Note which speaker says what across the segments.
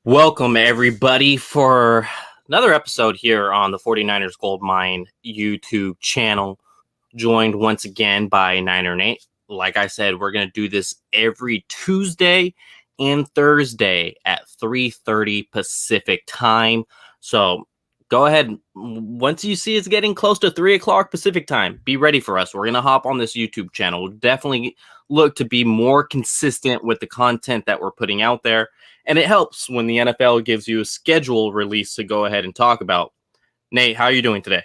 Speaker 1: Welcome, everybody, for another episode here on the 49ers Gold Mine YouTube channel. Joined once again by Niner Nate. Like I said, we're going to do this every Tuesday and Thursday at 3:30 Pacific time. So go ahead. Once you see it's getting close to 3 o'clock Pacific time, be ready for us. We're going to hop on this YouTube channel. We'll definitely look to be more consistent with the content that we're putting out there. And it helps when the NFL gives you a schedule release to go ahead and talk about. Nate, how are you doing today?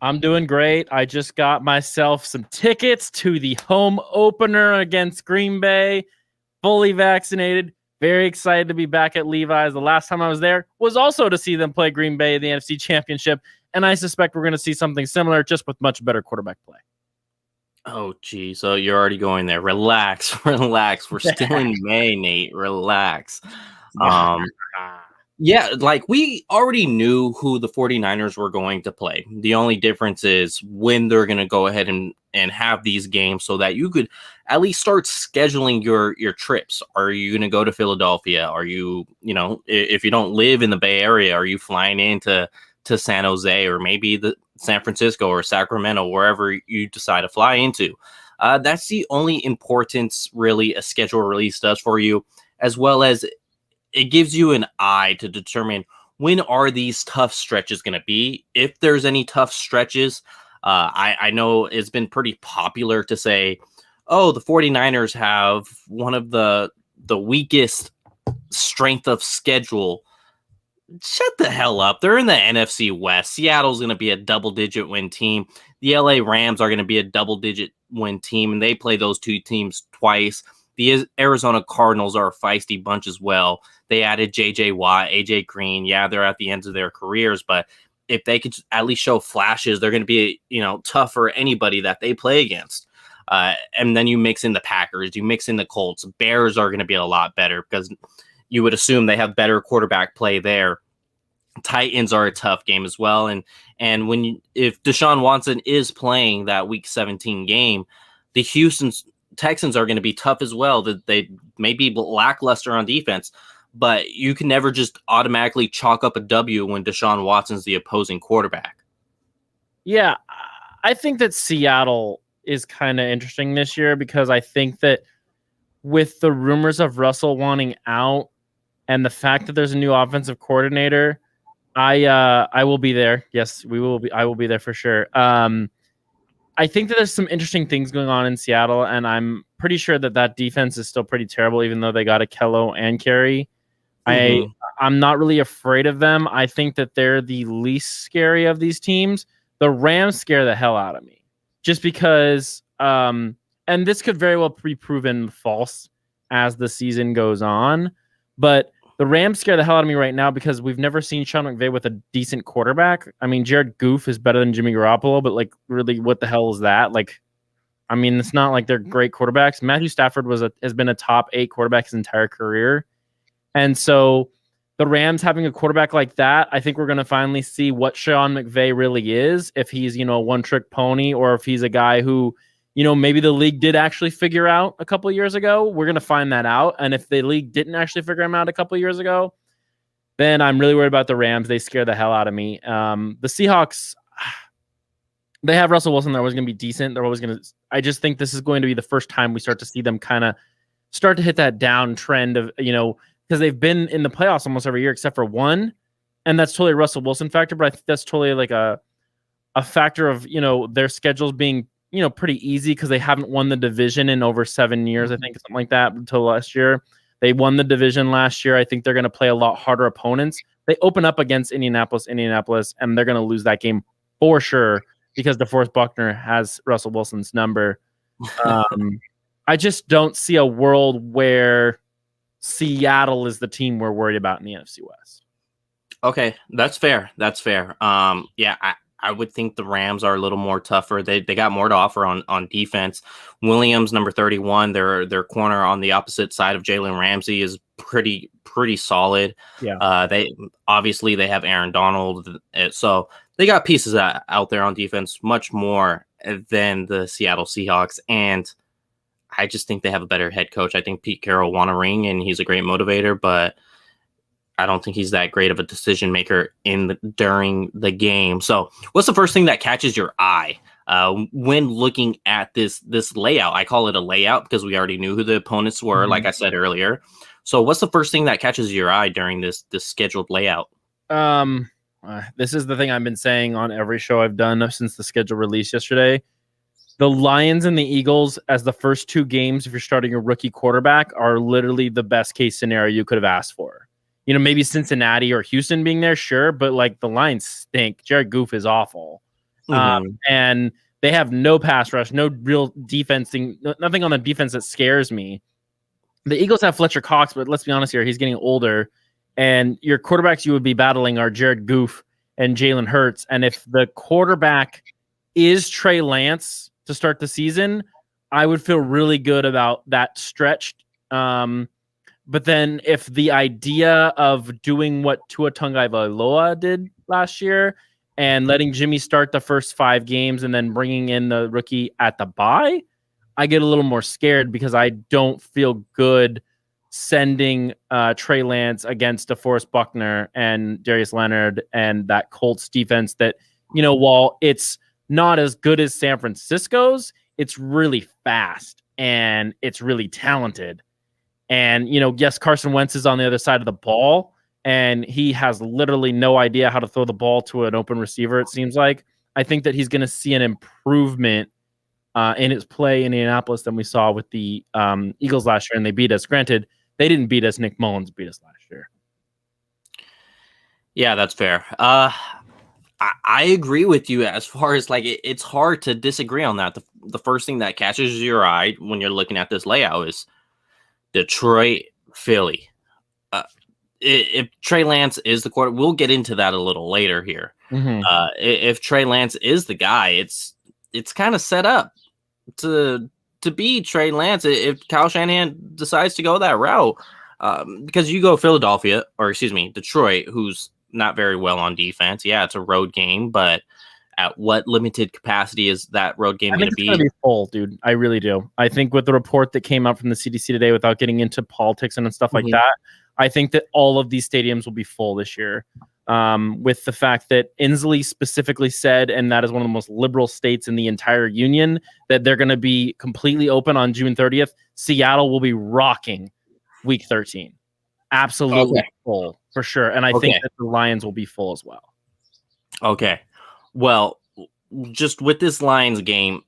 Speaker 2: I'm doing great. I just got myself some tickets to the home opener against Green Bay, fully vaccinated. Very excited to be back at Levi's. The last time I was there was also to see them play Green Bay in the NFC Championship, and I suspect we're going to see something similar, just with much better quarterback play.
Speaker 1: Oh, gee. So you're already going there. Relax. Relax. We're still in May, Nate. Relax. Yeah, like we already knew who the 49ers were going to play. The only difference is when they're going to go ahead and have these games so that you could at least start scheduling your trips. Are you going to go to Philadelphia? Are you, if you don't live in the Bay Area, are you flying into San Jose or maybe the San Francisco or Sacramento, wherever you decide to fly into? That's the only importance really a schedule release does for you, as well as it gives you an eye to determine when are these tough stretches going to be. If there's any tough stretches, I know it's been pretty popular to say, oh, the 49ers have one of the weakest strength of schedule. Shut the hell up. They're in the NFC West. Seattle's going to be a double-digit win team. The LA Rams are going to be a double-digit win team, and they play those two teams twice. The Arizona Cardinals are a feisty bunch as well. They added J.J. Watt, A.J. Green. Yeah, they're at the ends of their careers, but if they could at least show flashes, they're going to be, tough for anybody that they play against. And then you mix in the Packers, you mix in the Colts. Bears are going to be a lot better because you would assume they have better quarterback play there. Titans are a tough game as well. And if Deshaun Watson is playing that Week 17 game, the Houston Texans are going to be tough as well. That they may be lackluster on defense, but you can never just automatically chalk up a W when Deshaun Watson's the opposing quarterback.
Speaker 2: Yeah, I think that Seattle is kind of interesting this year because I think that with the rumors of Russell wanting out and the fact that there's a new offensive coordinator, I will be there. Yes, we will be. I will be there for sure. I think that there's some interesting things going on in Seattle, and I'm pretty sure that defense is still pretty terrible, even though they got Akello and Carey. I'm not really afraid of them. I think that they're the least scary of these teams. The Rams scare the hell out of me, just because. And this could very well be proven false as the season goes on, but the Rams scare the hell out of me right now because we've never seen Sean McVay with a decent quarterback. I mean, Jared Goff is better than Jimmy Garoppolo, but really, what the hell is that? It's not like they're great quarterbacks. Matthew Stafford has been a top 8 quarterback his entire career. And so the Rams having a quarterback like that, I think we're going to finally see what Sean McVay really is, if he's, a one-trick pony or if he's a guy who, maybe the league did actually figure out a couple of years ago. We're going to find that out. And if the league didn't actually figure him out a couple of years ago, then I'm really worried about the Rams. They scare the hell out of me. The Seahawks, they have Russell Wilson. They're always going to be decent. I just think this is going to be the first time we start to see them kind of start to hit that down trend of, because they've been in the playoffs almost every year except for one. And that's totally a Russell Wilson factor. But I think that's totally like a factor of, their schedules being, pretty easy because they haven't won the division in over 7 years, I think, something like that, until last year. They won the division last year. I think they're going to play a lot harder opponents. They open up against Indianapolis, and they're going to lose that game for sure because DeForest Buckner has Russell Wilson's number. I just don't see a world where Seattle is the team we're worried about in the NFC West.
Speaker 1: Okay, that's fair. Yeah, I would think the Rams are a little more tougher. They got more to offer on defense. Williams, number 31, their corner on the opposite side of Jalen Ramsey is pretty solid.
Speaker 2: Yeah.
Speaker 1: They have Aaron Donald, so they got pieces out there on defense, much more than the Seattle Seahawks. And I just think they have a better head coach. I think Pete Carroll won a ring, and he's a great motivator, but I don't think he's that great of a decision maker during the game. So, what's the first thing that catches your eye when looking at this layout? I call it a layout because we already knew who the opponents were, like I said earlier. So, what's the first thing that catches your eye during this scheduled layout?
Speaker 2: This is the thing I've been saying on every show I've done since the schedule released yesterday. The Lions and the Eagles as the first two games, if you're starting a rookie quarterback, are literally the best case scenario you could have asked for. You know, maybe Cincinnati or Houston being there, sure, but like the Lions stink. Jared Goff is awful. And they have no pass rush, no real defense thing, nothing on the defense that scares me. The Eagles have Fletcher Cox, but let's be honest here, he's getting older. And your quarterbacks you would be battling are Jared Goff and Jalen Hurts. And if the quarterback is Trey Lance to start the season, I would feel really good about that stretch. But then if the idea of doing what Tua Tagovailoa did last year and letting Jimmy start the first 5 games and then bringing in the rookie at the bye, I get a little more scared because I don't feel good sending Trey Lance against DeForest Buckner and Darius Leonard and that Colts defense that, you know, while it's not as good as San Francisco's, it's really fast and it's really talented. And, you know, yes, Carson Wentz is on the other side of the ball, and he has literally no idea how to throw the ball to an open receiver, it seems like. I think that he's going to see an improvement in his play in Indianapolis than we saw with the Eagles last year, and they beat us. Granted, they didn't beat us. Nick Mullins beat us last year.
Speaker 1: Yeah, that's fair. I agree with you as far as like it's hard to disagree on that. The first thing that catches your eye when you're looking at this layout is Detroit, Philly. If Trey Lance is the quarterback, we'll get into that a little later here. If Trey Lance is the guy, it's kind of set up to be Trey Lance if Kyle Shanahan decides to go that route. Because you go Detroit, who's not very well on defense. Yeah, it's a road game, but at what limited capacity is that road game going to be?
Speaker 2: It's going to be full, dude. I really do. I think with the report that came out from the CDC today, without getting into politics and stuff like that, I think that all of these stadiums will be full this year. With the fact that Inslee specifically said, and that is one of the most liberal states in the entire union, that they're going to be completely open on June 30th. Seattle will be rocking week 13. Absolutely full, for sure. And I think that the Lions will be full as well.
Speaker 1: Okay. Well, just with this Lions game,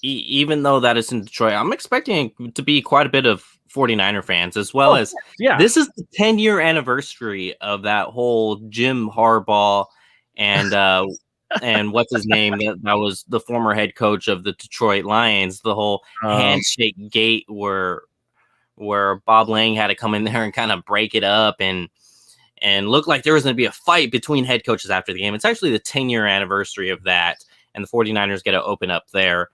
Speaker 1: even though that is in Detroit, I'm expecting to be quite a bit of 49er fans, as well as this is the 10-year anniversary of that whole Jim Harbaugh and and what's his name that was the former head coach of the Detroit Lions, the whole handshake gate where Bob Lang had to come in there and kind of break it up and look like there was going to be a fight between head coaches after the game. It's actually the 10-year anniversary of that, and the 49ers get to open up there.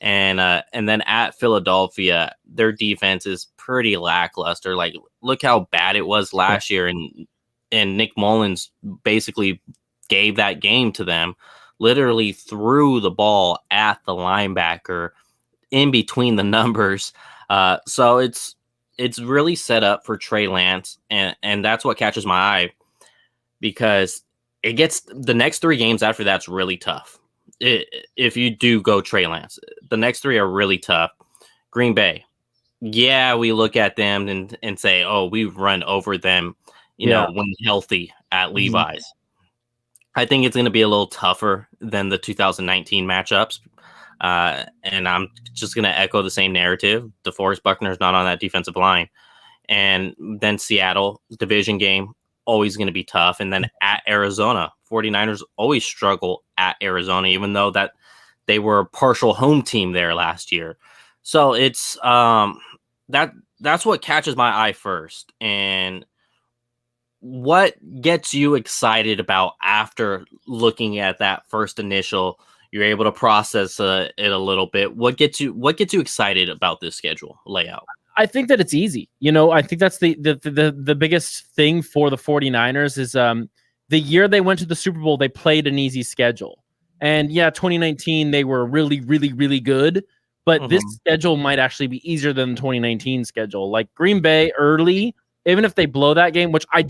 Speaker 1: And then at Philadelphia, their defense is pretty lackluster. Like, look how bad it was last year, and Nick Mullins basically gave that game to them, literally threw the ball at the linebacker in between the numbers. So it's really set up for Trey Lance, and that's what catches my eye, because it gets the next 3 games after that's really tough. If you do go Trey Lance, the next 3 are really tough. Green Bay, we look at them and say, oh, we've run over them, you know, when healthy at Levi's. I think it's going to be a little tougher than the 2019 matchups. And I'm just going to echo the same narrative. DeForest Buckner's not on that defensive line. And then Seattle, division game, always going to be tough. And then at Arizona, 49ers always struggle at Arizona, even though that they were a partial home team there last year. So it's that's what catches my eye first. And what gets you excited about after looking at that first initial, you're able to process it a little bit. What gets you excited about this schedule layout?
Speaker 2: I think that it's easy. You know, I think that's the biggest thing for the 49ers is the year they went to the Super Bowl, they played an easy schedule. And 2019, they were really, really, really good. But this schedule might actually be easier than the 2019 schedule. Like Green Bay early, even if they blow that game, which I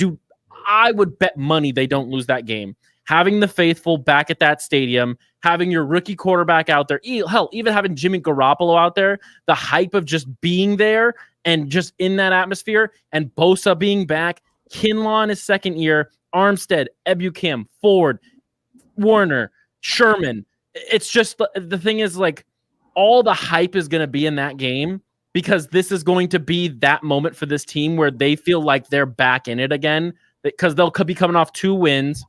Speaker 2: I would bet money they don't lose that game. Having the faithful back at that stadium, having your rookie quarterback out there, hell, even having Jimmy Garoppolo out there, the hype of just being there and just in that atmosphere, and Bosa being back, Kinlaw in his second year, Armstead, Ebukam, Ford, Warner, Sherman. It's just the thing is, like, all the hype is going to be in that game because this is going to be that moment for this team where they feel like they're back in it again because they'll be coming off 2 wins.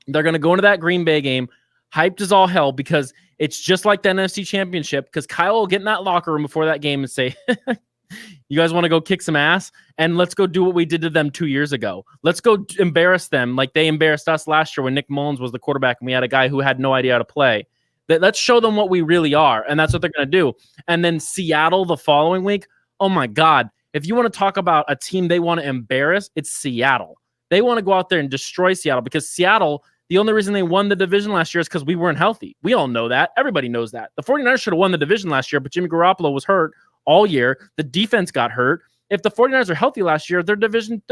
Speaker 2: They're going to go into that Green Bay game hyped as all hell because it's just like the NFC Championship, because Kyle will get in that locker room before that game and say, you guys want to go kick some ass? And let's go do what we did to them 2 years ago. Let's go embarrass them like they embarrassed us last year when Nick Mullins was the quarterback and we had a guy who had no idea how to play. Let's show them what we really are, and that's what they're going to do. And then Seattle the following week, oh my God. If you want to talk about a team they want to embarrass, it's Seattle. They want to go out there and destroy Seattle because Seattle, the only reason they won the division last year is because we weren't healthy. We all know that. Everybody knows that. The 49ers should have won the division last year, but Jimmy Garoppolo was hurt all year. The defense got hurt. If the 49ers are healthy last year, they're division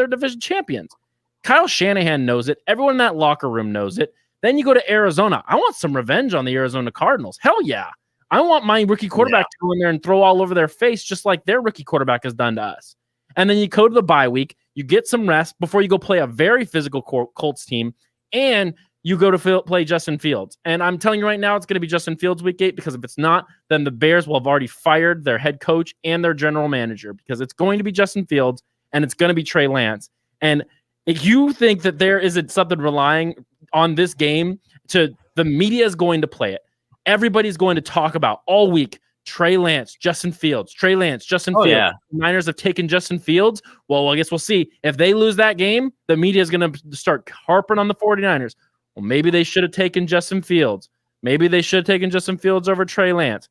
Speaker 2: champions. Kyle Shanahan knows it. Everyone in that locker room knows it. Then you go to Arizona. I want some revenge on the Arizona Cardinals. Hell yeah. I want my rookie quarterback to go in there and throw all over their face just like their rookie quarterback has done to us. And then you go to the bye week. You get some rest before you go play a very physical Colts team, and you go to play Justin Fields. And I'm telling you right now, it's going to be Justin Fields week 8, because if it's not, then the Bears will have already fired their head coach and their general manager, because it's going to be Justin Fields and it's going to be Trey Lance. And if you think that there isn't something relying on this game, the media is going to play it. Everybody's going to talk about all week Trey Lance, Justin Fields, Trey Lance, Justin Fields. Yeah. The Niners have taken Justin Fields. Well, I guess we'll see. If they lose that game, the media is going to start harping on the 49ers. Well, maybe they should have taken Justin Fields. Maybe they should have taken Justin Fields over Trey Lance.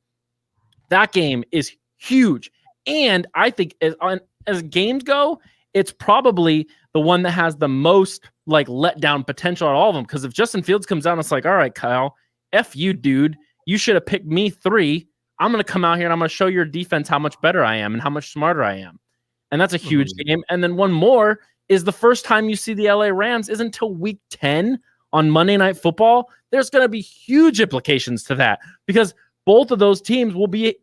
Speaker 2: That game is huge. And I think as games go, it's probably the one that has the most like letdown potential at all of them. Because if Justin Fields comes out and it's like, all right, Kyle, F you, dude. You should have picked me 3. I'm going to come out here and I'm going to show your defense how much better I am and how much smarter I am. And that's a huge game. And then one more is the first time you see the LA Rams isn't until week 10 on Monday Night Football. There's going to be huge implications to that because both of those teams will be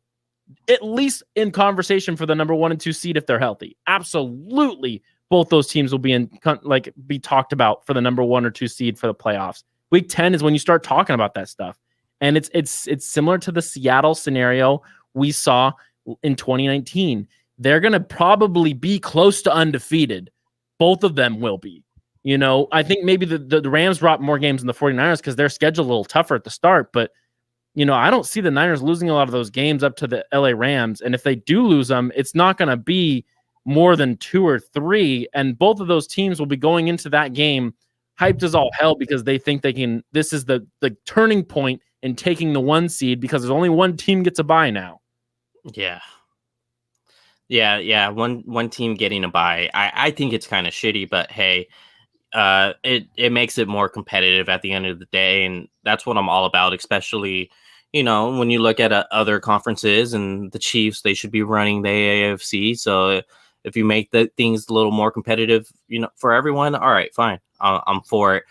Speaker 2: at least in conversation for the number 1 and 2 seed if they're healthy. Absolutely. Both those teams will be be talked about for the number 1 or 2 seed for the playoffs. Week 10 is when you start talking about that stuff. And it's similar to the Seattle scenario we saw in 2019. They're going to probably be close to undefeated. Both of them will be. You know, I think maybe the Rams brought more games than the 49ers because their schedule a little tougher at the start. But, you know, I don't see the Niners losing a lot of those games up to the LA Rams. And if they do lose them, it's not going to be more than 2 or 3. And both of those teams will be going into that game hyped as all hell because they think they can. This is the turning point in taking the 1 seed because there's only one team gets a bye now.
Speaker 1: Yeah. One team getting a bye. I think it's kind of shitty, but hey, it makes it more competitive at the end of the day, and that's what I'm all about. Especially, you know, when you look at other conferences and the Chiefs, they should be running the AFC. So if you make the things a little more competitive, you know, for everyone, all right, fine, I'm for it.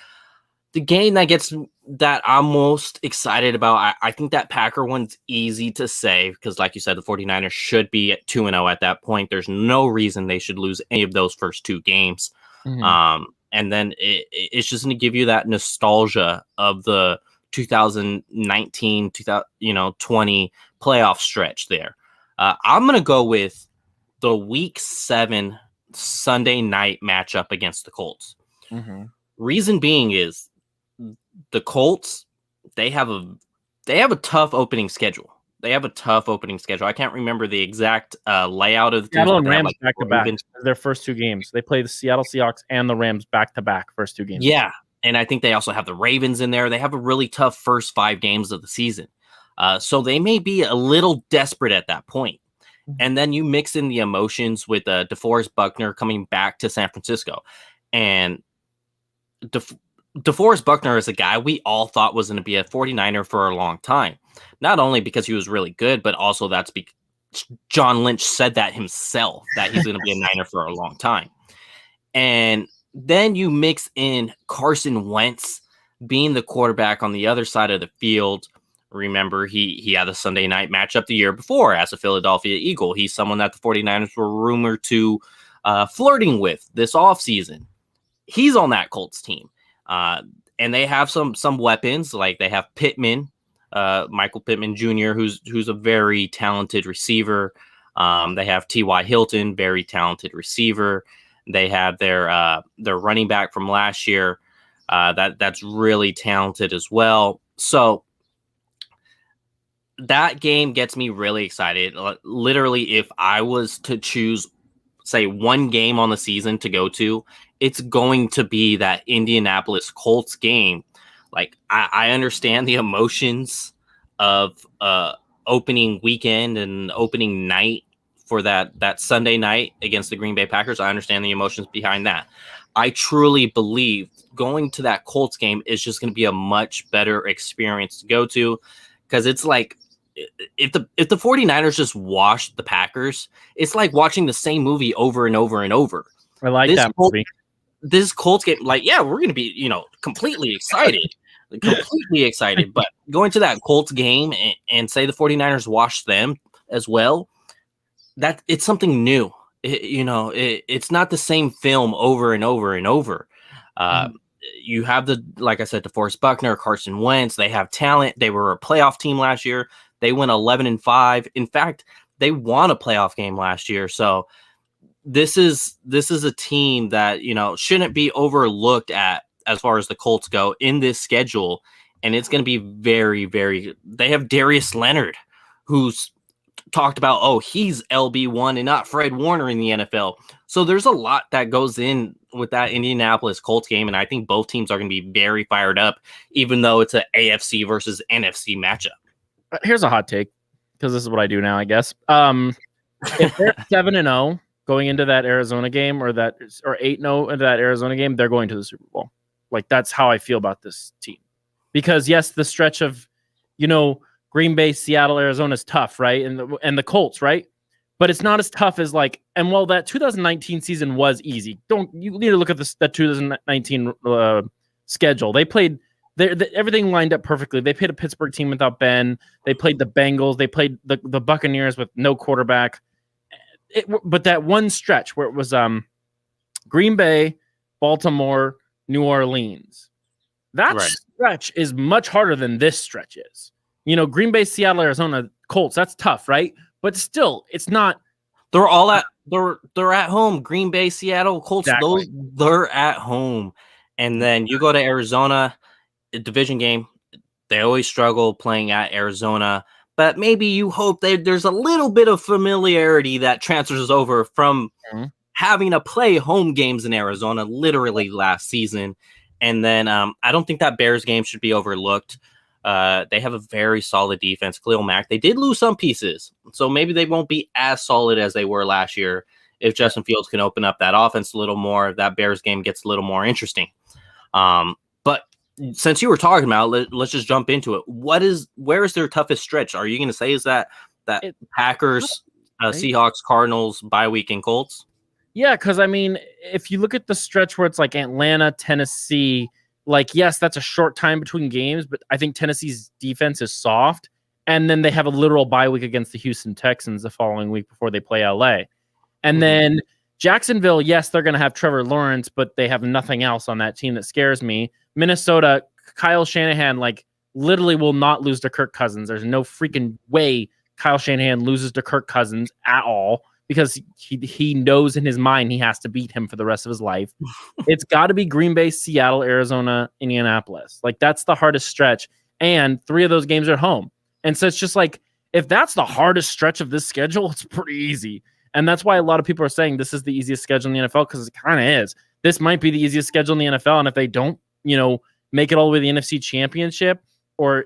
Speaker 1: The game that I'm most excited about, I think that Packer one's easy to say because, like you said, the 49ers should be at 2-0 at that point. There's no reason they should lose any of those first 2 games. Mm-hmm. And then it's just going to give you that nostalgia of the 2019, 2020 playoff stretch there. I'm going to go with the Week 7 Sunday night matchup against the Colts. Mm-hmm. Reason being is the Colts, they have a tough opening schedule. I can't remember the exact layout of the
Speaker 2: Seattle and Rams back to back. Their first 2 games. They play the Seattle Seahawks and the Rams back to back first 2 games.
Speaker 1: Yeah, and I think they also have the Ravens in there. They have a really tough first 5 games of the season. So they may be a little desperate at that point. And then you mix in the emotions with DeForest Buckner coming back to San Francisco. And DeForest Buckner is a guy we all thought was going to be a 49er for a long time. Not only because he was really good, but also that's because John Lynch said that himself, that he's going to be a Niner for a long time. And then you mix in Carson Wentz being the quarterback on the other side of the field. Remember, he had a Sunday night matchup the year before as a Philadelphia Eagle. He's someone that the 49ers were rumored to flirting with this offseason. He's on that Colts team. And they have some weapons, like they have Pittman, Michael Pittman Jr., who's a very talented receiver. They have T.Y. Hilton, very talented receiver. They have their running back from last year that's really talented as well. So that game gets me really excited. Literally, if I was to choose, say, one game on the season to go to, it's going to be that Indianapolis Colts game. Like, I understand the emotions of opening weekend and opening night for that Sunday night against the Green Bay Packers. I understand the emotions behind that. I truly believe going to that Colts game is just going to be a much better experience to go to, because it's like, if the 49ers just washed the Packers, it's like watching the same movie over and over and over.
Speaker 2: I like that movie.
Speaker 1: This Colts game, like, yeah, we're going to be, completely excited. Completely excited. But going to that Colts game and say the 49ers washed them as well, that it's something new. It's not the same film over and over and over. You have like I said, DeForest Buckner, Carson Wentz. They have talent. They were a playoff team last year. They went 11-5. In fact, they won a playoff game last year. So this is a team that, shouldn't be overlooked at as far as the Colts go in this schedule. And it's going to be very, very, they have Darius Leonard, who's talked about, he's LB1 and not Fred Warner in the NFL. So there's a lot that goes in with that Indianapolis Colts game. And I think both teams are going to be very fired up, even though it's an AFC versus NFC matchup.
Speaker 2: Here's a hot take, because this is what I do now, I guess. If they're 7-0 going into that Arizona game, or 8-0 into that Arizona game, they're going to the Super Bowl. Like, that's how I feel about this team. Because yes, the stretch of, Green Bay, Seattle, Arizona is tough, right? And the Colts, right? But it's not as tough as that 2019 season was easy. You need to look at that 2019 schedule. They played. Everything lined up perfectly. They played a Pittsburgh team without Ben. They played the Bengals. They played the Buccaneers with no quarterback. But that one stretch where it was Green Bay, Baltimore, New Orleans, that stretch is much harder than this stretch is. Green Bay, Seattle, Arizona, Colts, that's tough, right? But still, it's not.
Speaker 1: They're all they're at home. Green Bay, Seattle, Colts, exactly. They're at home. And then you go to Arizona, division game. They always struggle playing at Arizona, but maybe you hope there's a little bit of familiarity that transfers over from having to play home games in Arizona literally last season. And then I don't think that Bears game should be overlooked. They have a very solid defense. Khalil Mack, they did lose some pieces, so maybe they won't be as solid as they were last year. If Justin Fields can open up that offense a little more, that Bears game gets a little more interesting. But since you were talking about, let's just jump into it. Where is their toughest stretch? Are you going to say is that Packers, Seahawks, Cardinals, bye week, and Colts?
Speaker 2: Yeah, because if you look at the stretch where it's like Atlanta, Tennessee, yes, that's a short time between games, but I think Tennessee's defense is soft, and then they have a literal bye week against the Houston Texans the following week before they play LA, and then Jacksonville. Yes, they're going to have Trevor Lawrence, but they have nothing else on that team that scares me. Minnesota, Kyle Shanahan, literally will not lose to Kirk Cousins. There's no freaking way Kyle Shanahan loses to Kirk Cousins at all, because he knows in his mind he has to beat him for the rest of his life. It's got to be Green Bay, Seattle, Arizona, Indianapolis. That's the hardest stretch. And 3 of those games are at home. And so it's just if that's the hardest stretch of this schedule, it's pretty easy. And that's why a lot of people are saying this is the easiest schedule in the NFL, because it kind of is. This might be the easiest schedule in the NFL. And if they don't, make it all the way to the NFC Championship or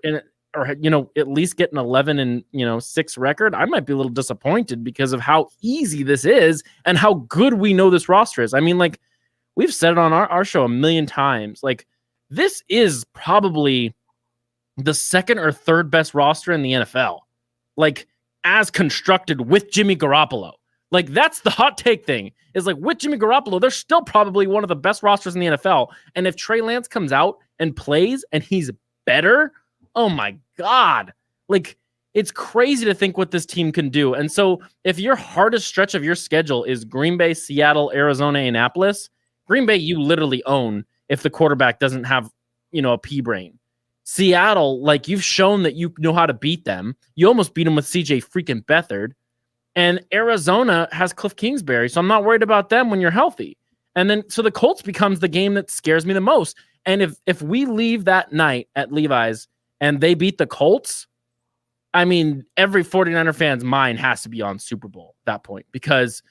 Speaker 2: at least get an 11-6 record, I might be a little disappointed because of how easy this is and how good we know this roster is. We've said it on our show a million times. This is probably the second or third best roster in the NFL, as constructed with Jimmy Garoppolo. Like, that's the hot take thing. Is like, with Jimmy Garoppolo, they're still probably one of the best rosters in the NFL. And if Trey Lance comes out and plays and he's better, oh my God. Like, it's crazy to think what this team can do. And so if your hardest stretch of your schedule is Green Bay, Seattle, Arizona, Annapolis, Green Bay you literally own if the quarterback doesn't have, a pea brain. Seattle, like, you've shown that you know how to beat them. You almost beat them with CJ freaking Beathard. And Arizona has Cliff Kingsbury, so I'm not worried about them when you're healthy. And then, so the Colts becomes the game that scares me the most. And if we leave that night at Levi's and they beat the Colts, I mean, every 49er fan's mind has to be on Super Bowl at that point, because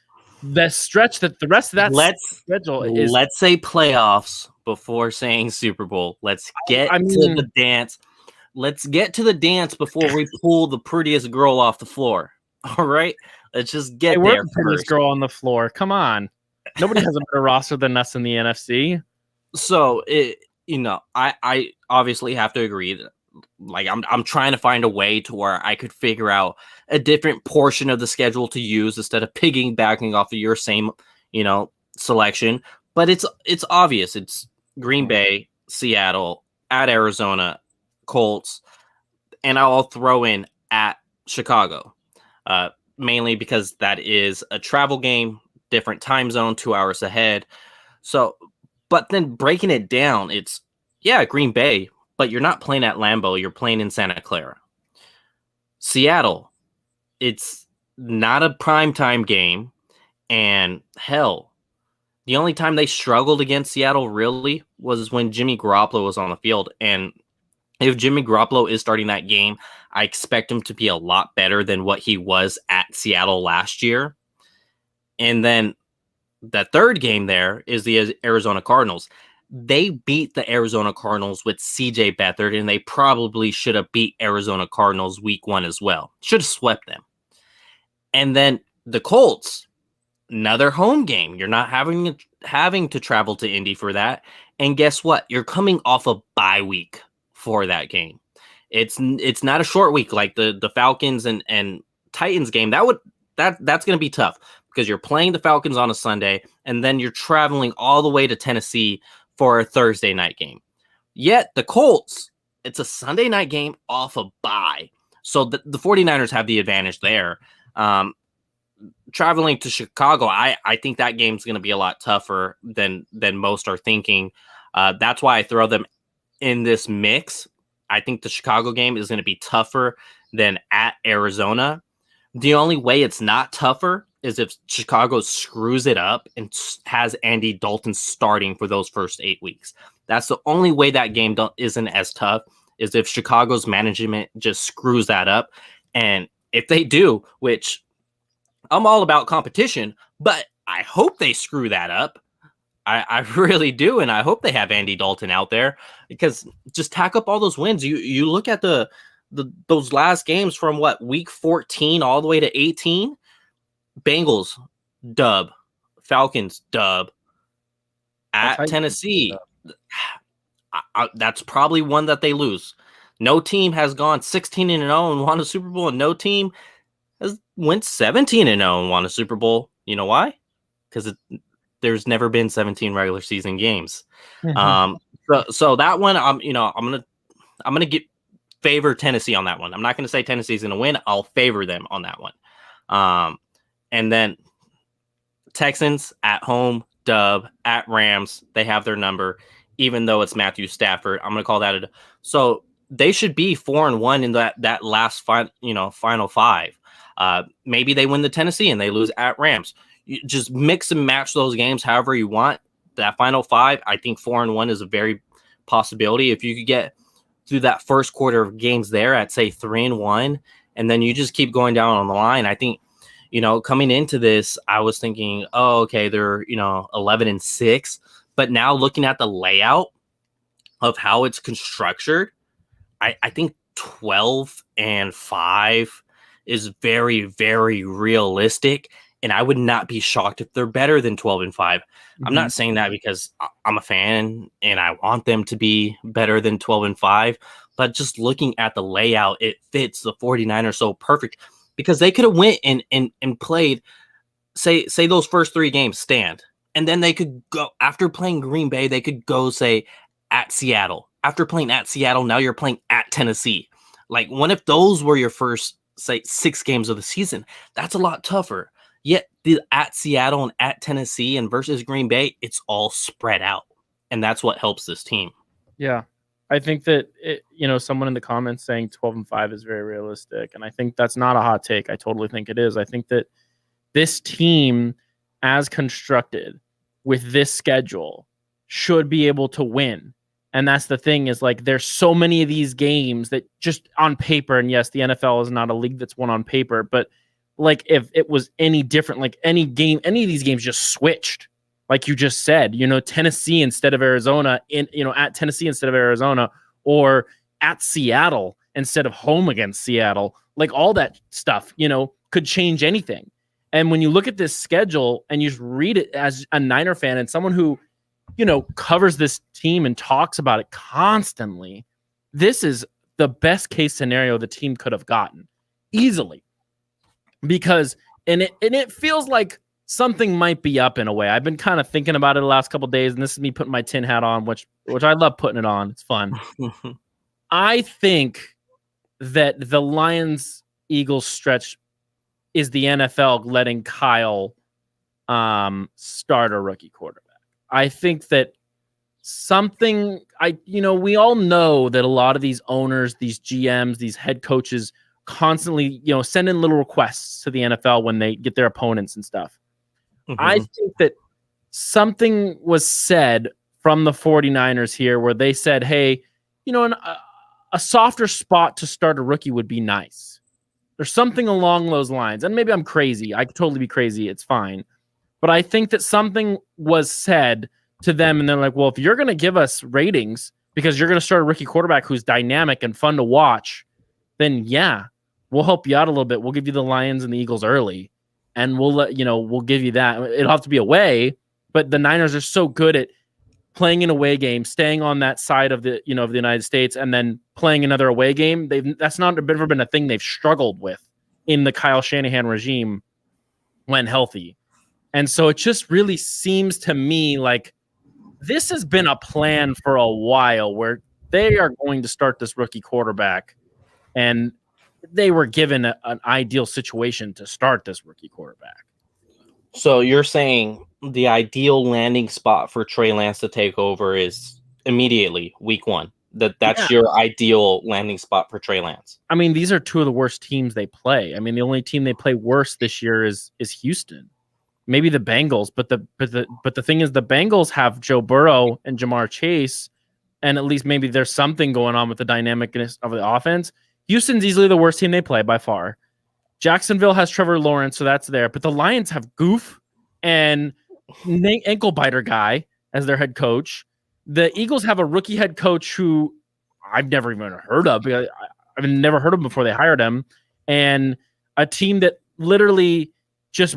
Speaker 2: the stretch that the rest of that schedule is.
Speaker 1: Let's say playoffs before saying Super Bowl. Let's get to the dance. Let's get to the dance before we pull the prettiest girl off the floor. All right, let's just get there.
Speaker 2: The prettiest girl on the floor. Come on, nobody has a better roster than us in the NFC.
Speaker 1: So I obviously have to agree that, like, I'm trying to find a way to where I could figure out a different portion of the schedule to use instead of piggybacking off of your same selection. But it's obvious. It's Green Bay, Seattle, at Arizona, Colts, and I'll throw in at Chicago. Mainly because that is a travel game, different time zone, 2 hours ahead. So, but then breaking it down, it's, Green Bay, but you're not playing at Lambeau. You're playing in Santa Clara. Seattle, it's not a primetime game. And hell, the only time they struggled against Seattle really was when Jimmy Garoppolo was on the field. And if Jimmy Garoppolo is starting that game, I expect him to be a lot better than what he was at Seattle last year. And then the third game there is the Arizona Cardinals. They beat the Arizona Cardinals with CJ Beathard, and they probably should have beat Arizona Cardinals week 1 as well. Should have swept them. And then the Colts, another home game. You're not having to travel to Indy for that. And guess what? You're coming off a bye week for that game. It's not a short week like the Falcons and Titans game. That's going to be tough because you're playing the Falcons on a Sunday and then you're traveling all the way to Tennessee for a Thursday night game. Yet the Colts, it's a Sunday night game off a bye. So the 49ers have the advantage there. Traveling to Chicago, I think that game's going to be a lot tougher than most are thinking. That's why I throw them in this mix. I think the Chicago game is going to be tougher than at Arizona. The only way it's not tougher is if Chicago screws it up and has Andy Dalton starting for those first 8 weeks. That's the only way that game isn't as tough, is if Chicago's management just screws that up. And if they do, which I'm all about competition, but I hope they screw that up. I really do, and I hope they have Andy Dalton out there, because just tack up all those wins. You look at those last games from week 14 all the way to 18. Bengals dub, Falcons dub, at Tennessee. That's probably one that they lose. No team has gone 16-0 and won a Super Bowl, and no team has went 17-0 and won a Super Bowl. You know why? Because there's never been 17 regular season games. Mm-hmm. So that one, I'm gonna favor Tennessee on that one. I'm not gonna say Tennessee's gonna win. I'll favor them on that one. And then Texans at home, dub, at Rams. They have their number, even though it's Matthew Stafford. I'm gonna call that so they should be 4-1 in that last final 5. Maybe they win the Tennessee and they lose at Rams. You just mix and match those games however you want. That final 5, I think 4-1 is a very possibility. If you could get through that first quarter of games there at, say, 3-1, and then you just keep going down on the line, I think, coming into this, I was thinking, oh, okay, they're, 11-6. But now looking at the layout of how it's constructed, I think 12-5 is very, very realistic. And I would not be shocked if they're better than 12-5. Mm-hmm. I'm not saying that because I'm a fan and I want them to be better than 12-5. But just looking at the layout, it fits the 49ers so perfect, because they could have went and played say those first 3 games stand, and then they could go after playing Green Bay, they could go say at Seattle. After playing at Seattle, now you're playing at Tennessee. Like, what if those were your first, say, 6 games of the season? That's a lot tougher. Yet the at Seattle and at Tennessee and versus Green Bay, it's all spread out, and that's what helps this team.
Speaker 2: Yeah, I think that someone in the comments saying 12-5 is very realistic, and I think that's not a hot take. I totally think it is. I think that this team, as constructed with this schedule, should be able to win. And that's the thing, is like, there's so many of these games that just on paper, and yes, the NFL is not a league that's won on paper, but like, if it was any different, like any of these games just switched, like you just said, Tennessee instead of Arizona, at Tennessee instead of Arizona, or at Seattle instead of home against Seattle, like all that stuff, could change anything. And when you look at this schedule and you just read it as a Niner fan and someone who, covers this team and talks about it constantly, this is the best case scenario the team could have gotten easily. Because it feels like something might be up in a way. I've been kind of thinking about it the last couple of days, and this is me putting my tin hat on, which I love putting it on. It's fun. I think that the Lions-Eagles stretch is the NFL letting Kyle start a rookie quarterback. I think that we all know that a lot of these owners, these GMs, these head coaches constantly, send in little requests to the NFL when they get their opponents and stuff. Mm-hmm. I think that something was said from the 49ers here where they said, hey, a softer spot to start a rookie would be nice. There's something along those lines. And maybe I'm crazy. I could totally be crazy. It's fine. But I think that something was said to them, and they're like, well, if you're going to give us ratings because you're going to start a rookie quarterback who's dynamic and fun to watch, then yeah, we'll help you out a little bit. We'll give you the Lions and the Eagles early, and we'll give you that. It'll have to be away, but the Niners are so good at playing an away game, staying on that side of the of the United States, and then playing another away game. That's not ever been a thing they've struggled with in the Kyle Shanahan regime when healthy. And so it just really seems to me like this has been a plan for a while where they are going to start this rookie quarterback, and they were given an ideal situation to start this rookie quarterback.
Speaker 1: So you're saying the ideal landing spot for Trey Lance to take over is immediately week 1. That's your ideal landing spot for Trey Lance.
Speaker 2: I mean, these are two of the worst teams they play. I mean, the only team they play worse this year is Houston. Maybe the Bengals, but the thing is, the Bengals have Joe Burrow and Jamar Chase, and at least maybe there's something going on with the dynamicness of the offense. Houston's easily the worst team they play by far. Jacksonville has Trevor Lawrence, so that's there. But the Lions have Goof and ankle biter guy as their head coach. The Eagles have a rookie head coach who I've never even heard of. I've never heard of him before they hired him, and a team that literally just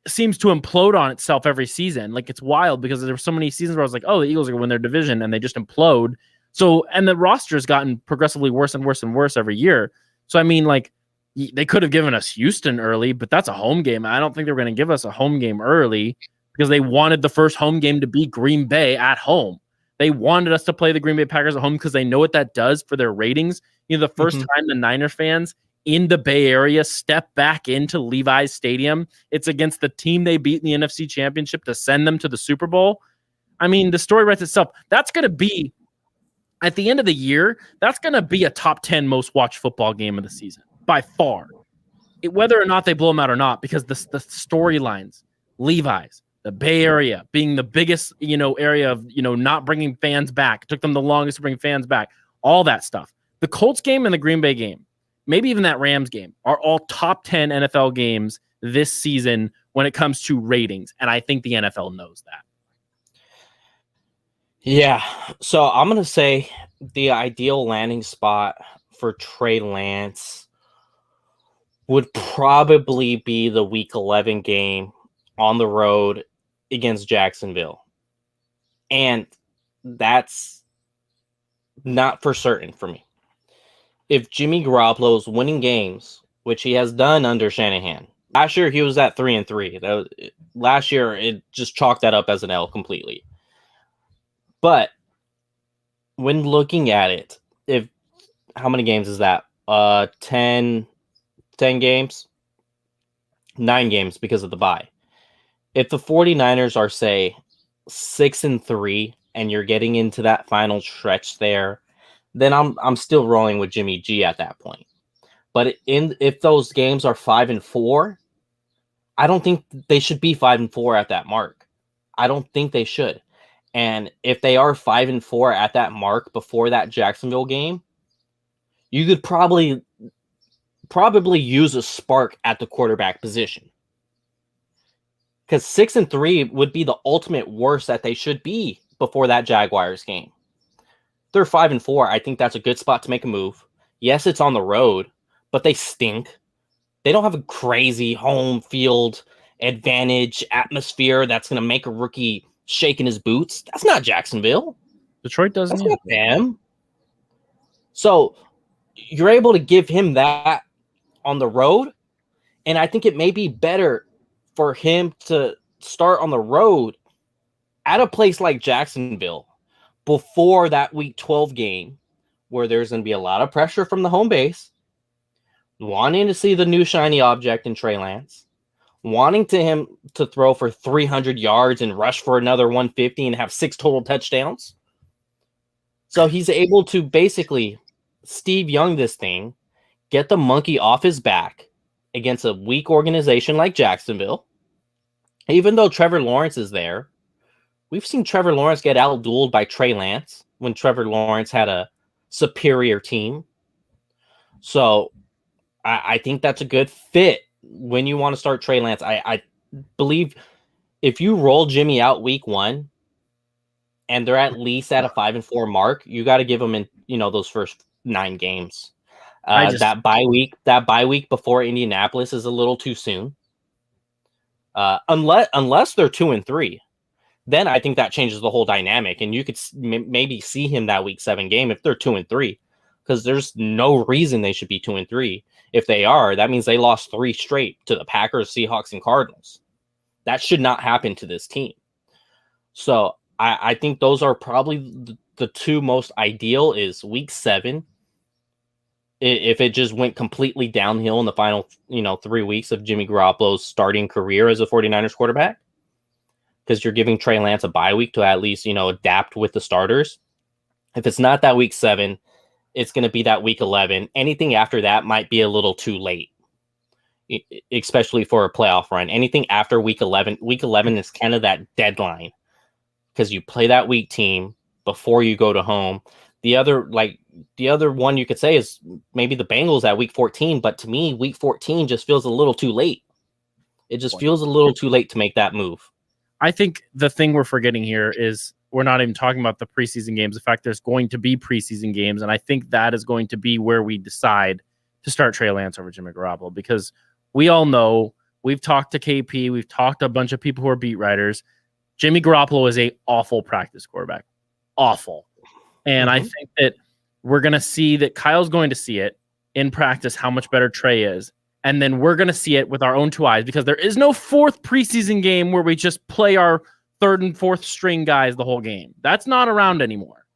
Speaker 2: seems to implode on itself every season. Like, it's wild because there's so many seasons where I was like, oh, the Eagles are going to win their division, and they just implode. So, and the roster has gotten progressively worse and worse and worse every year. So, I mean, like, they could have given us Houston early, but that's a home game. I don't think they're going to give us a home game early because they wanted the first home game to be Green Bay at home. They wanted us to play the Green Bay Packers at home because they know what that does for their ratings. The first time the Niner fans in the Bay Area step back into Levi's Stadium, it's against the team they beat in the NFC Championship to send them to the Super Bowl. I mean, the story writes itself. That's going to be, at the end of the year, that's going to be a top 10 most watched football game of the season by far. Whether or not they blow them out or not, because the storylines, Levi's, the Bay Area being the biggest, area of, not bringing fans back. It took them the longest to bring fans back. All that stuff. The Colts game and the Green Bay game, maybe even that Rams game, are all top 10 NFL games this season when it comes to ratings. And I think the NFL knows that.
Speaker 1: Yeah. So I'm going to say the ideal landing spot for Trey Lance would probably be the week 11 game on the road against Jacksonville. And that's not for certain for me. If Jimmy Garoppolo is winning games, which he has done under Shanahan, Last year he was at 3-3. Last year it just chalked that up as an L completely. But when looking at it, how many games is that? 10 games? 9 games because of the bye. If the 49ers are, say, 6-3 and you're getting into that final stretch there, then I'm still rolling with Jimmy G at that point. But if those games are 5-4, I don't think they should be 5-4 at that mark. I don't think they should. And if they are 5-4 at that mark before that Jacksonville game, you could probably use a spark at the quarterback position. Because 6-3 would be the ultimate worst that they should be before that Jaguars game. They're 5-4. I think that's a good spot to make a move. Yes, it's on the road, but they stink. They don't have a crazy home field advantage atmosphere that's going to make a rookie shake in his boots. That's not Jacksonville.
Speaker 2: Detroit doesn't.
Speaker 1: That's not them. So you're able to give him that on the road, and I think it may be better for him to start on the road at a place like Jacksonville before that Week 12 game, where there's going to be a lot of pressure from the home base, wanting to see the new shiny object in Trey Lance, wanting him to throw for 300 yards and rush for another 150 and have 6 total touchdowns. So he's able to basically Steve Young this thing, get the monkey off his back against a weak organization like Jacksonville. Even though Trevor Lawrence is there, we've seen Trevor Lawrence get out-dueled by Trey Lance when Trevor Lawrence had a superior team. So I think that's a good fit when you want to start Trey Lance. I believe if you roll Jimmy out week 1 and they're at least at a 5-4 mark, you got to give them in, those first 9 games. That bye week before Indianapolis is a little too soon. Unless they're 2-3, then I think that changes the whole dynamic, and you could maybe see him that week 7 game if they're 2-3, because there's no reason they should be 2-3. If they are, that means they lost 3 straight to the Packers, Seahawks, and Cardinals. That should not happen to this team. So I think those are probably the 2 most ideal. Is week 7. If it just went completely downhill in the final, 3 weeks of Jimmy Garoppolo's starting career as a 49ers quarterback, because you're giving Trey Lance a bye week to at least, adapt with the starters. If it's not that week 7, it's going to be that week 11. Anything after that might be a little too late, especially for a playoff run. Anything after week 11 is kind of that deadline, because you play that weak team before you go to home. The other one you could say is maybe the Bengals at week 14, but to me, week 14 just feels a little too late. It just feels a little too late to make that move.
Speaker 2: I think the thing we're forgetting here is we're not even talking about the preseason games. In fact, there's going to be preseason games, and I think that is going to be where we decide to start Trey Lance over Jimmy Garoppolo, because we all know, we've talked to KP, we've talked to a bunch of people who are beat writers. Jimmy Garoppolo is a awful practice quarterback. Awful. And I think that we're going to see that Kyle's going to see it in practice, how much better Trey is. And then we're going to see it with our own 2 eyes, because there is no 4th preseason game where we just play our 3rd and 4th string guys the whole game. That's not around anymore.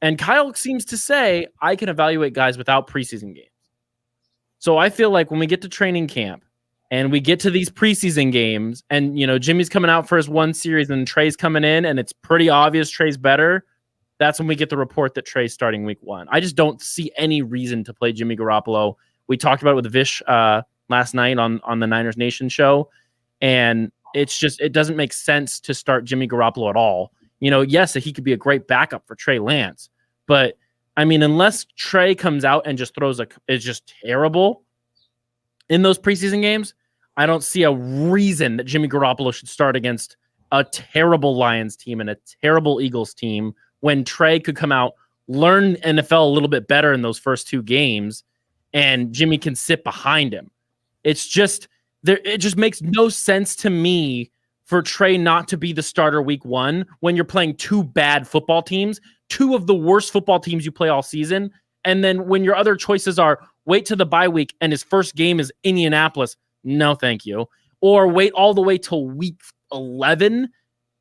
Speaker 2: And Kyle seems to say, I can evaluate guys without preseason games. So I feel like when we get to training camp and we get to these preseason games and, Jimmy's coming out for his 1 series and Trey's coming in and it's pretty obvious Trey's better, that's when we get the report that Trey's starting week 1. I just don't see any reason to play Jimmy Garoppolo. We talked about it with Vish last night on the Niners Nation show, and it doesn't make sense to start Jimmy Garoppolo at all. Yes, he could be a great backup for Trey Lance, but I mean, unless Trey comes out and just is just terrible in those preseason games, I don't see a reason that Jimmy Garoppolo should start against a terrible Lions team and a terrible Eagles team, when Trey could come out, learn NFL a little bit better in those first 2 games, and Jimmy can sit behind him. It just makes no sense to me for Trey not to be the starter week 1 when you're playing 2 bad football teams, 2 of the worst football teams you play all season. And then when your other choices are wait to the bye week and his first game is Indianapolis, No, thank you. Or wait all the way till week 11.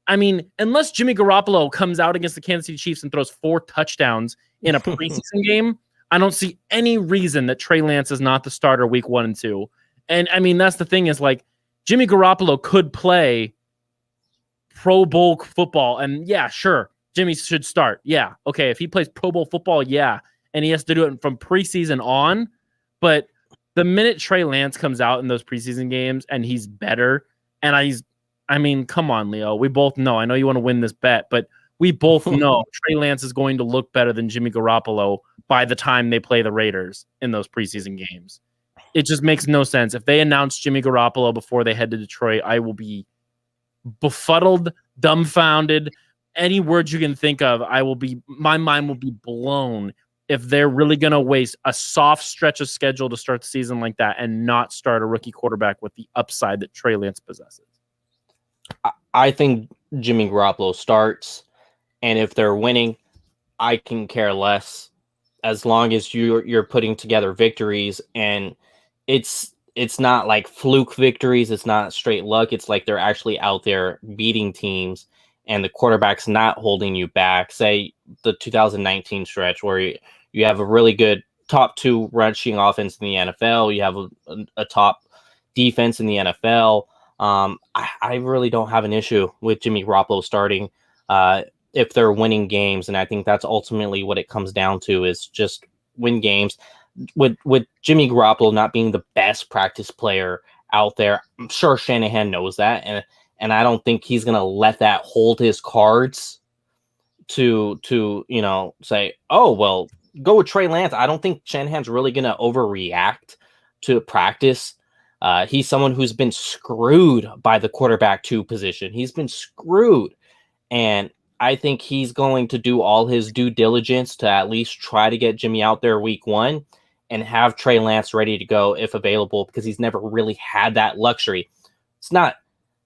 Speaker 2: I mean, unless Jimmy Garoppolo comes out against the Kansas City Chiefs and throws 4 touchdowns in a preseason game, I don't see any reason that Trey Lance is not the starter week 1 and 2. And I mean, that's the thing is like Jimmy Garoppolo could play Pro Bowl football. And yeah, sure, Jimmy should start. Yeah. Okay. If he plays Pro Bowl football, yeah. And he has to do it from preseason on. But the minute Trey Lance comes out in those preseason games and he's better, and I mean, come on, Leo. We both know. I know you want to win this bet, but we both know Trey Lance is going to look better than Jimmy Garoppolo by the time they play the Raiders in those preseason games. It just makes no sense. If they announce Jimmy Garoppolo before they head to Detroit, I will be befuddled, dumbfounded. Any words you can think of, my mind will be blown if they're really going to waste a soft stretch of schedule to start the season like that and not start a rookie quarterback with the upside that Trey Lance possesses.
Speaker 1: I think Jimmy Garoppolo starts, and if they're winning, I can care less as long as you're putting together victories, and it's not like fluke victories. It's not straight luck. It's like they're actually out there beating teams, and the quarterback's not holding you back. Say the 2019 stretch where you have a really good top 2 rushing offense in the NFL. You have a top defense in the NFL. I really don't have an issue with Jimmy Garoppolo starting if they're winning games, and I think that's ultimately what it comes down to is just win games. With Jimmy Garoppolo not being the best practice player out there, I'm sure Shanahan knows that, and I don't think he's gonna let that hold his cards to say, oh well, go with Trey Lance. I don't think Shanahan's really gonna overreact to practice. He's someone who's been screwed by the quarterback 2 position. He's been screwed. And I think he's going to do all his due diligence to at least try to get Jimmy out there week 1 and have Trey Lance ready to go if available, because he's never really had that luxury.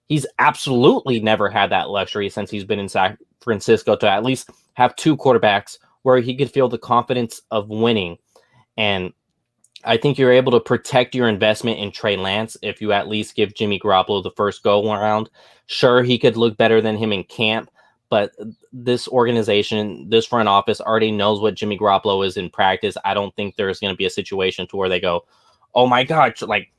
Speaker 1: He's absolutely never had that luxury since he's been in San Francisco to at least have 2 quarterbacks where he could feel the confidence of winning. And I think you're able to protect your investment in Trey Lance if you at least give Jimmy Garoppolo the first go around. Sure, he could look better than him in camp, but this organization, this front office already knows what Jimmy Garoppolo is in practice. I don't think there's going to be a situation to where they go, oh my God, like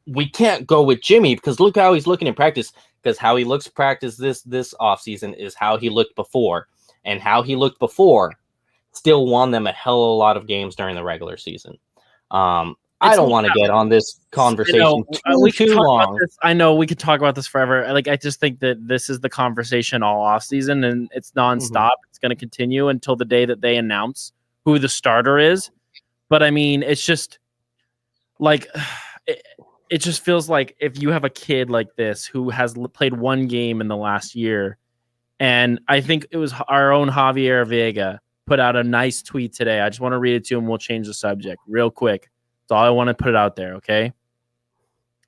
Speaker 1: we can't go with Jimmy because look how he's looking in practice, because how he looks practice this offseason is how he looked before, and how he looked before still won them a hell of a lot of games during the regular season. I don't want to get on this conversation too long.
Speaker 2: I know we could talk about this forever. I just think that this is the conversation all off season, and it's nonstop. Mm-hmm. It's going to continue until the day that they announce who the starter is. But I mean, it's just like it just feels like if you have a kid like this who has played 1 game in the last year, and I think it was our own Javier Vega put out a nice tweet today. I just want to read it to him. We'll change the subject real quick. That's all I want to put it out there, okay?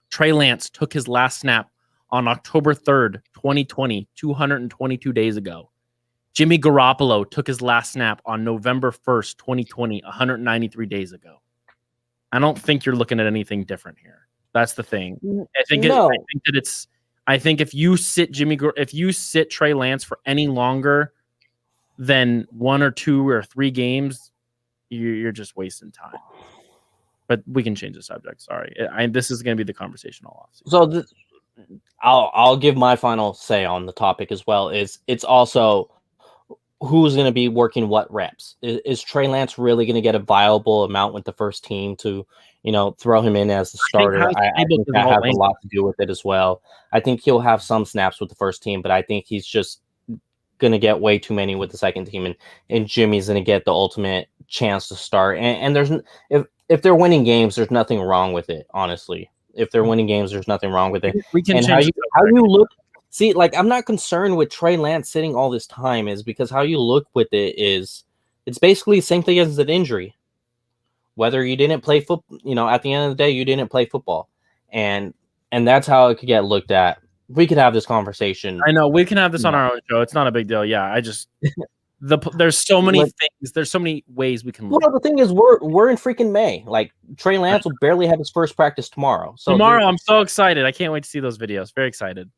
Speaker 2: Trey Lance took his last snap on October 3rd, 2020, 222 days ago. Jimmy Garoppolo took his last snap on November 1st, 2020, 193 days ago. I don't think you're looking at anything different here. That's the thing. I think if you sit Trey Lance for any longer than 1 or 2 or 3 games, you're just wasting time. But we can change the subject. Sorry, this is going to be the conversation all off.
Speaker 1: So I'll give my final say on the topic as well. It's also who's going to be working what reps. Is Trey Lance really going to get a viable amount with the first team to throw him in as the starter? I think that has a lot to do with it as well. I think he'll have some snaps with the first team, but I think he's just going to get way too many with the second team, and Jimmy's going to get the ultimate chance to start. And there's if they're winning games, there's nothing wrong with it. Honestly, if they're winning games, there's nothing wrong with it.
Speaker 2: We can
Speaker 1: and how you look. See, like I'm not concerned with Trey Lance sitting all this time, is because how you look with it is it's basically the same thing as an injury. Whether you didn't play football, at the end of the day, you didn't play football, and that's how it could get looked at. We could have this conversation.
Speaker 2: I know we can have this on our own show. It's not a big deal. Yeah, There's so many things. There's so many ways we can look.
Speaker 1: Well, the thing is, we're in freaking May. Like Trey Lance will barely have his first practice tomorrow. So
Speaker 2: tomorrow, I'm so excited. I can't wait to see those videos. Very excited.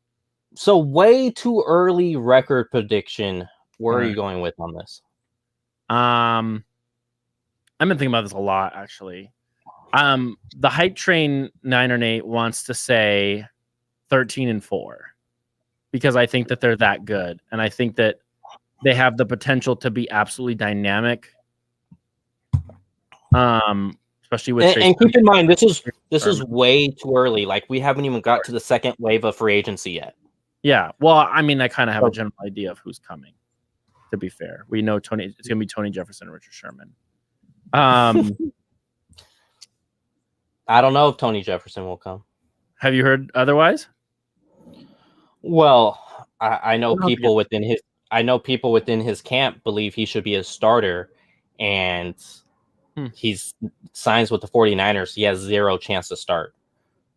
Speaker 1: So way too early record prediction. Where are you going with on this?
Speaker 2: I've been thinking about this a lot, actually. The hype train 9-8 wants to say 13-4 because I think that they're that good, and I think that they have the potential to be absolutely dynamic. Especially with
Speaker 1: and keep in mind this is way too early. Like we haven't even got to the second wave of free agency yet.
Speaker 2: Yeah, well, I mean, I kind of have a general idea of who's coming. To be fair, we know it's going to be Tony Jefferson, Richard Sherman.
Speaker 1: I don't know if Tony Jefferson will come.
Speaker 2: Have you heard otherwise?
Speaker 1: Well, I know people within his camp believe he should be a starter, and he's signs with the 49ers. He has zero chance to start.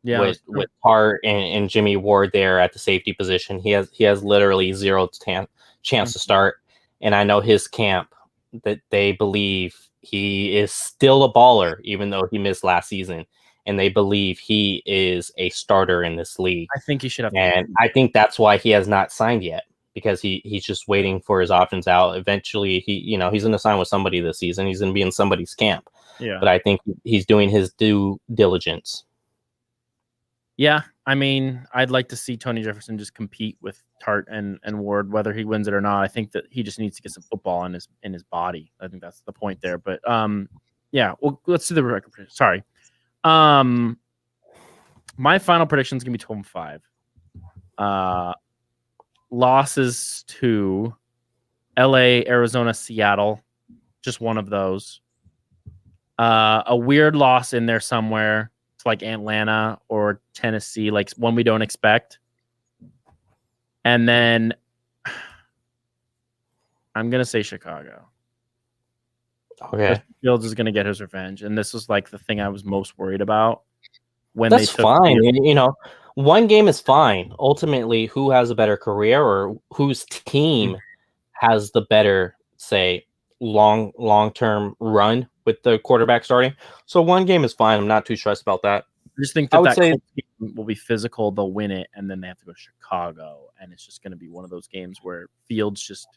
Speaker 1: Yeah, with Hart and Jimmy Ward there at the safety position, he has literally zero chance to start. And I know his camp that they believe he is still a baller, even though he missed last season. And they believe he is a starter in this league.
Speaker 2: I think he should have.
Speaker 1: And I think that's why he has not signed yet, because he's just waiting for his options out. Eventually, he's going to sign with somebody this season. He's going to be in somebody's camp.
Speaker 2: Yeah.
Speaker 1: But I think he's doing his due diligence.
Speaker 2: Yeah, I mean, I'd like to see Tony Jefferson just compete with Tart and Ward, whether he wins it or not. I think that he just needs to get some football in his body. I think that's the point there. But yeah, well, let's do the record prediction. Sorry. My final prediction is gonna be 12-5. Losses to LA, Arizona, Seattle, just one of those. A weird loss in there somewhere. It's like Atlanta or Tennessee, like one we don't expect. And then I'm gonna say Chicago.
Speaker 1: Okay.
Speaker 2: Fields is gonna get his revenge, and this was like the thing I was most worried about when
Speaker 1: that's
Speaker 2: they took
Speaker 1: fine. One game is fine. Ultimately, who has a better career or whose team has the better, say, long-term run with the quarterback starting. So one game is fine. I'm not too stressed about that.
Speaker 2: I just think that team will be physical. They'll win it, and then they have to go to Chicago, and it's just going to be one of those games where Fields just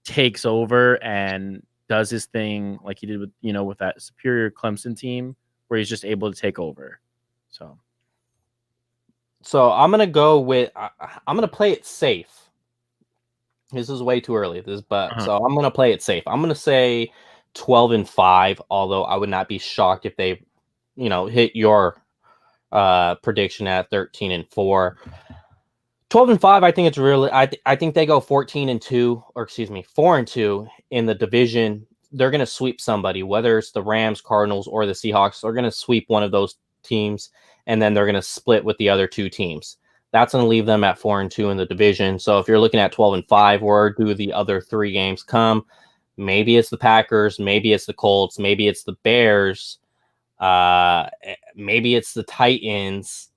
Speaker 2: takes over and does his thing like he did with that superior Clemson team, where he's just able to take over.
Speaker 1: So I'm gonna go with I'm gonna play it safe. This is way too early. So I'm gonna play it safe. I'm gonna say 12-5. Although I would not be shocked if they, hit your prediction at 13-4. 12-5. I think it's really. I think they go 14-2, or excuse me, 4-2 in the division. They're gonna sweep somebody, whether it's the Rams, Cardinals, or the Seahawks. They're gonna sweep one of those teams, and then they're gonna split with the other two teams. That's going to leave them at 4-2 in the division. So if you're looking at 12-5, where do the other three games come? Maybe it's the Packers, maybe it's the Colts, maybe it's the Bears, maybe it's the Titans.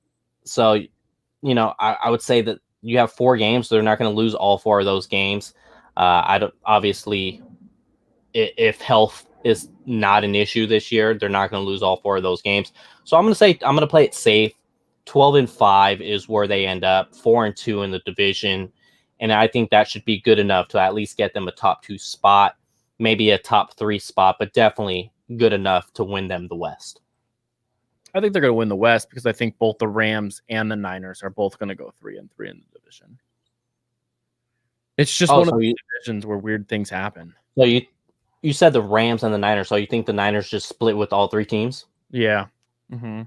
Speaker 1: So, I would say that you have 4 games, so they're not going to lose all 4 of those games. Obviously, if health is not an issue this year, they're not going to lose all 4 of those games. So I'm going to play it safe. 12-5 is where they end up, 4-2 in the division. And I think that should be good enough to at least get them a top 2 spot, maybe a top 3 spot, but definitely good enough to win them the West.
Speaker 2: I think they're going to win the West because I think both the Rams and the Niners are both going to go 3-3 in the division. It's just one of the divisions where weird things happen.
Speaker 1: So you said the Rams and the Niners, so you think the Niners just split with all 3 teams?
Speaker 2: Yeah. Mm-hmm.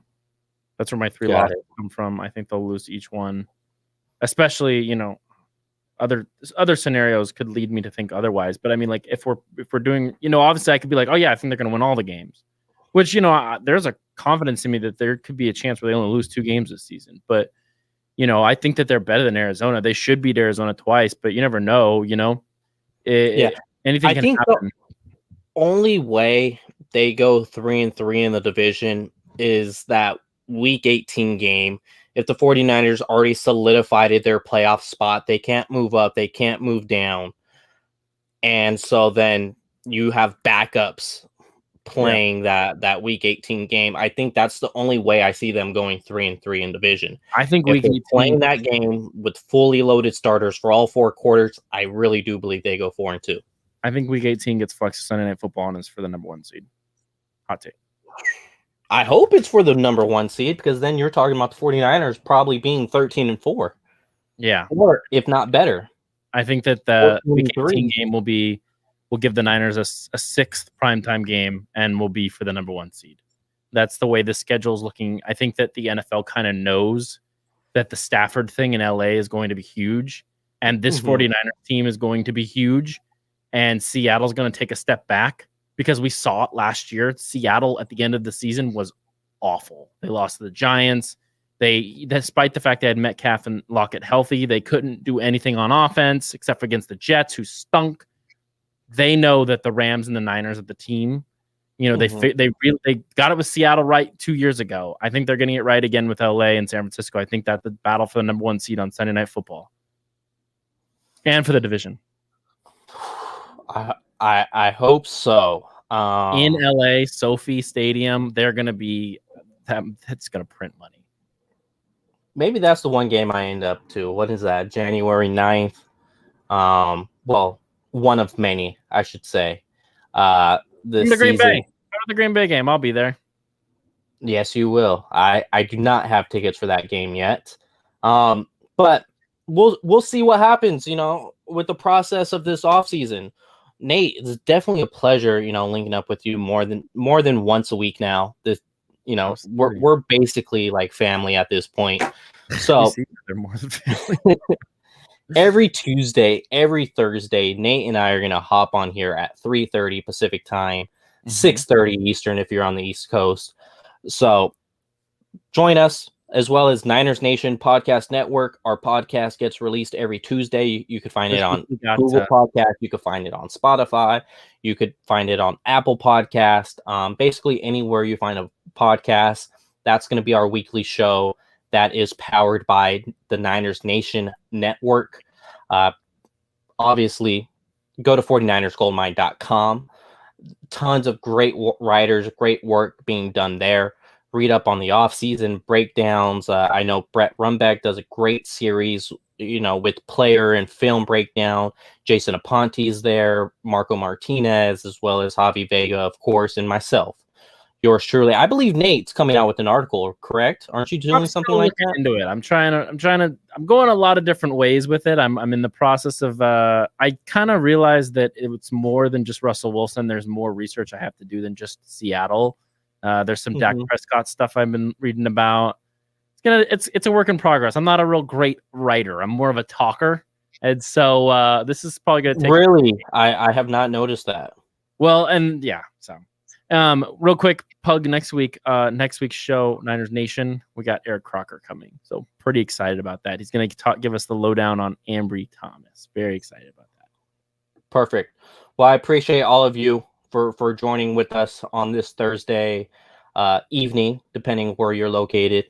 Speaker 2: That's where my 3 losses come from. I think they'll lose each one, especially other scenarios could lead me to think otherwise. But I mean, like if we're doing, obviously I could be like, oh yeah, I think they're going to win all the games, which there's a confidence in me that there could be a chance where they only lose 2 games this season. But I think that they're better than Arizona. They should beat Arizona twice, but you never know. Anything can happen.
Speaker 1: The only way they go 3-3 in the division is that Week 18 game. If the 49ers already solidified their playoff spot, they can't move up, they can't move down. And so then you have backups playing that week 18 game. I think that's the only way I see them going 3-3 in division.
Speaker 2: I think
Speaker 1: If
Speaker 2: week
Speaker 1: they're
Speaker 2: 18
Speaker 1: playing that game with fully loaded starters for all 4 quarters, I really do believe they go 4-2.
Speaker 2: I think week 18 gets flexed to Sunday Night Football and is for the number 1 seed. Hot take.
Speaker 1: I hope it's for the number 1 seed, because then you're talking about the 49ers probably being 13-4.
Speaker 2: Yeah.
Speaker 1: Or if not better.
Speaker 2: I think that the week
Speaker 1: 14-3.
Speaker 2: 18 game will give the Niners a 6th primetime game and will be for the number 1 seed. That's the way the schedule is looking. I think that the NFL kind of knows that the Stafford thing in LA is going to be huge, and this 49ers team is going to be huge, and Seattle's going to take a step back, because we saw it last year. Seattle at the end of the season was awful. They lost to the Giants. They, despite the fact they had Metcalf and Lockett healthy, they couldn't do anything on offense except for against the Jets, who stunk. They know that the Rams and the Niners are the team. You know, they got it with Seattle right 2 years ago. I think they're getting it right again with LA and San Francisco. I think that the battle for the number 1 seed on Sunday Night Football and for the division.
Speaker 1: I hope so.
Speaker 2: In LA, Sophie Stadium, they're going to be that's going to print money.
Speaker 1: Maybe that's the one game I end up to. What is that? January 9th. Well, one of many, I should say. The
Speaker 2: Green Bay. Go to the Green Bay game. I'll be there.
Speaker 1: Yes, you will. I do not have tickets for that game yet. But we'll see what happens, with the process of this offseason. Nate, it's definitely a pleasure, linking up with you more than once a week now. We're basically like family at this point. So
Speaker 2: they're more than family.
Speaker 1: Every Tuesday, every Thursday, Nate and I are gonna hop on here at 3:30 Pacific time, 6:30 Eastern if you're on the East Coast. So join us, as well as Niners Nation Podcast Network. Our podcast gets released every Tuesday. You could find it on Google Podcast. You could find it on Spotify. You could find it on Apple Podcast. Basically anywhere you find a podcast, that's going to be our weekly show that is powered by the Niners Nation Network. Obviously, go to 49ersgoldmine.com. Tons of great writers, great work being done there. Read up on the off-season breakdowns. I know Brett Rumbeck does a great series, with player and film breakdown. Jason Aponte is there, Marco Martinez, as well as Javi Vega, of course, and myself. Yours truly. I believe Nate's coming out with an article, correct? Aren't you doing something like that?
Speaker 2: Into it. I'm going a lot of different ways with it. I'm in the process of, I kind of realized that it's more than just Russell Wilson. There's more research I have to do than just Seattle. There's some Dak Prescott stuff I've been reading about. It's a work in progress. I'm not a real great writer. I'm more of a talker. And so this is probably going to take.
Speaker 1: Really? I have not noticed that.
Speaker 2: Well, and yeah, so real quick, plug next week's show, Niners Nation. We got Eric Crocker coming. So pretty excited about that. He's going to give us the lowdown on Ambry Thomas. Very excited about that.
Speaker 1: Perfect. Well, I appreciate all of you for joining with us on this Thursday evening, depending where you're located.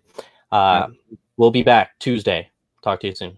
Speaker 1: We'll be back Tuesday. Talk to you soon.